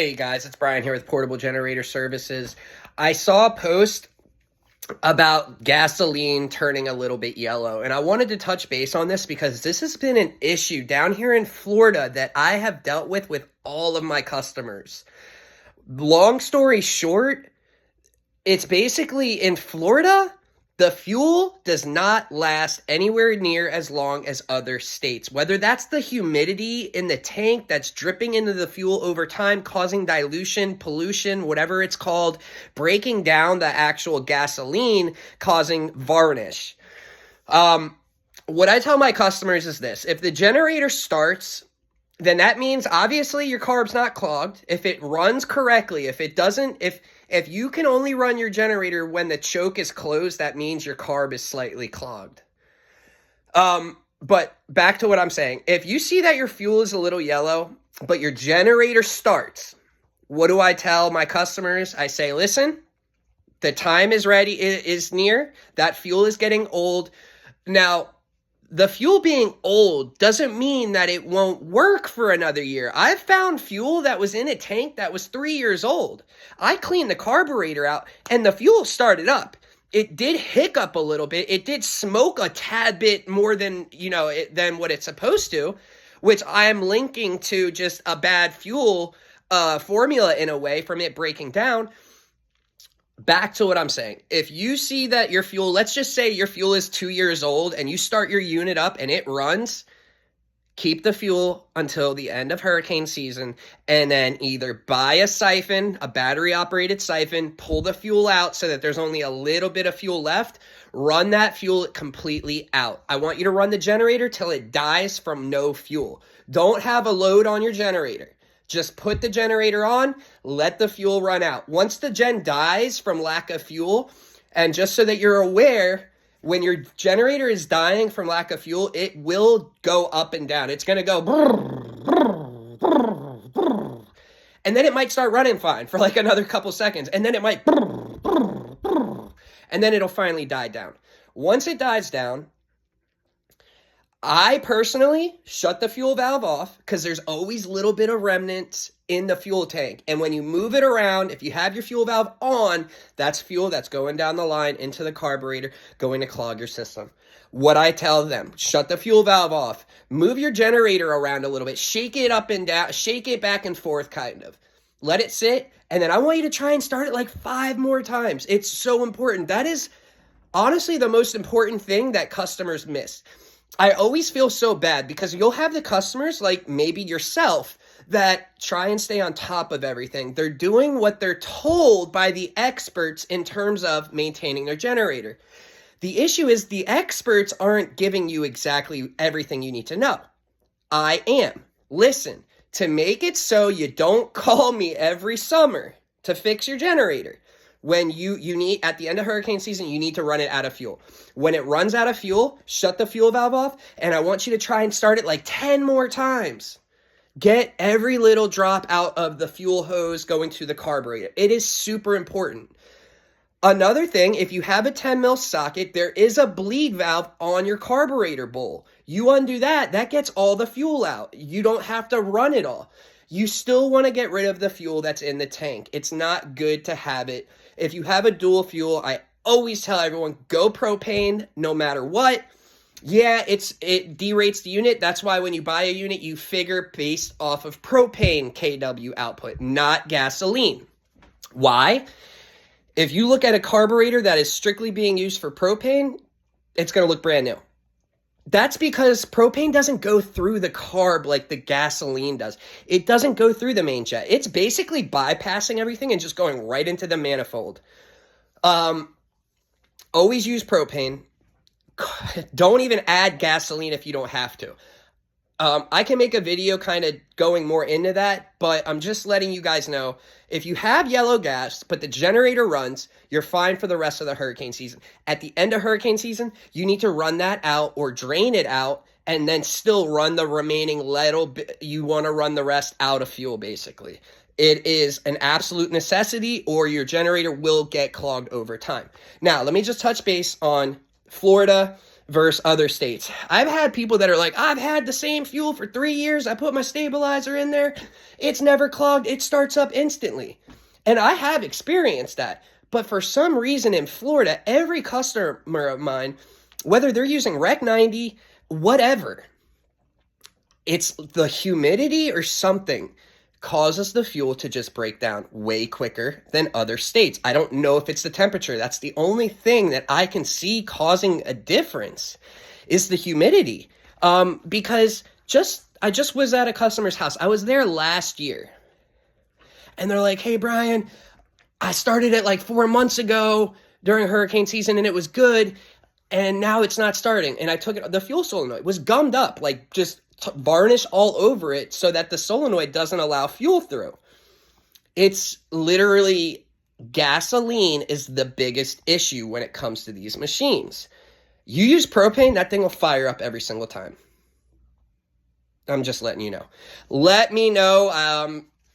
Hey guys, it's Brian here with Portable Generator Services. I saw a post about gasoline turning a little bit yellow, and I wanted to touch base on this because this has been an issue down here in Florida that I have dealt with all of my customers. Long story short, it's basically in Florida, the fuel does not last anywhere near as long as other states. Whether that's the humidity in the tank that's dripping into the fuel over time, causing dilution, pollution, whatever it's called, breaking down the actual gasoline, causing varnish. What I tell my customers is this: if the generator starts, then that means obviously your carb's not clogged. If it runs correctly, if you can only run your generator when the choke is closed, that means your carb is slightly clogged. But back to what I'm saying. If you see that your fuel is a little yellow, but your generator starts, what do I tell my customers? I say, listen, the time is ready, it is near. That fuel is getting old. Now, the fuel being old doesn't mean that it won't work for another year. I've found fuel that was in a tank that was 3 years old. I cleaned the carburetor out and the fuel started up. It did hiccup a little bit. It did smoke a tad bit more than, than what it's supposed to, which I am linking to just a bad fuel formula in a way from it breaking down. Back to what I'm saying. If you see that your fuel, let's just say your fuel is 2 years old and you start your unit up and it runs, keep the fuel until the end of hurricane season and then either buy a siphon, a battery operated siphon, pull the fuel out so that there's only a little bit of fuel left, run that fuel completely out. I want you to run the generator till it dies from no fuel. Don't have a load on your generator. Just put the generator on, let the fuel run out. Once the gen dies from lack of fuel, and just so that you're aware, when your generator is dying from lack of fuel, it will go up and down. It's going to go brrr, brrr, brrr, and then it might start running fine for like another couple seconds, and then it might brrr, brrr, brrr, and then it'll finally die down. Once it dies down, I personally shut the fuel valve off because there's always a little bit of remnants in the fuel tank. And when you move it around, if you have your fuel valve on, that's fuel that's going down the line into the carburetor, going to clog your system. What I tell them, shut the fuel valve off, move your generator around a little bit, shake it up and down, shake it back and forth kind of. Let it sit, and then I want you to try and start it like 5 more times. It's so important. That is honestly the most important thing that customers miss. I always feel so bad because you'll have the customers, like maybe yourself, that try and stay on top of everything. They're doing what they're told by the experts in terms of maintaining their generator. The issue is the experts aren't giving you exactly everything you need to know. I am. Listen, to make it so you don't call me every summer to fix your generator. When you need, at the end of hurricane season, you need to run it out of fuel. When it runs out of fuel, shut the fuel valve off, and I want you to try and start it like 10 more times. Get every little drop out of the fuel hose going to the carburetor. It is super important. Another thing, if you have a 10 mil socket, there is a bleed valve on your carburetor bowl. You undo that, that gets all the fuel out. You don't have to run it all. You still want to get rid of the fuel that's in the tank. It's not good to have it. If you have a dual fuel, I always tell everyone, go propane no matter what. Yeah, it derates the unit. That's why when you buy a unit, you figure based off of propane kW output, not gasoline. Why? If you look at a carburetor that is strictly being used for propane, it's going to look brand new. That's because propane doesn't go through the carb like the gasoline does. It doesn't go through the main jet. It's basically bypassing everything and just going right into the manifold. Always use propane. Don't even add gasoline if you don't have to. I can make a video kind of going more into that, but I'm just letting you guys know, if you have yellow gas, but the generator runs, you're fine for the rest of the hurricane season. At the end of hurricane season, you need to run that out or drain it out and then still run the remaining little bit. You want to run the rest out of fuel, basically. It is an absolute necessity or your generator will get clogged over time. Now, let me just touch base on Florida versus other states. I've had people that are like, I've had the same fuel for 3 years. I put my stabilizer in there. It's never clogged. It starts up instantly. And I have experienced that. But for some reason in Florida, every customer of mine, whether they're using Rec 90, whatever, it's the humidity or something causes the fuel to just break down way quicker than other states. I don't know if it's the temperature. That's the only thing that I can see causing a difference is the humidity. Because I just was at a customer's house. I was there last year. And they're like, hey, Brian, I started it like 4 months ago during hurricane season and it was good. And now it's not starting. And I took it, the fuel solenoid was gummed up, like just varnish all over it so that the solenoid doesn't allow fuel through. It's literally gasoline is the biggest issue when it comes to these machines. You use propane, that thing will fire up every single time. I'm just letting you know. Let me know.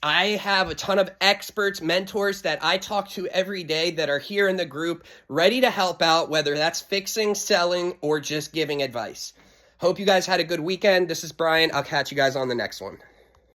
I have a ton of experts, mentors that I talk to every day that are here in the group, ready to help out, whether that's fixing, selling, or just giving advice. Hope you guys had a good weekend. This is Brian. I'll catch you guys on the next one.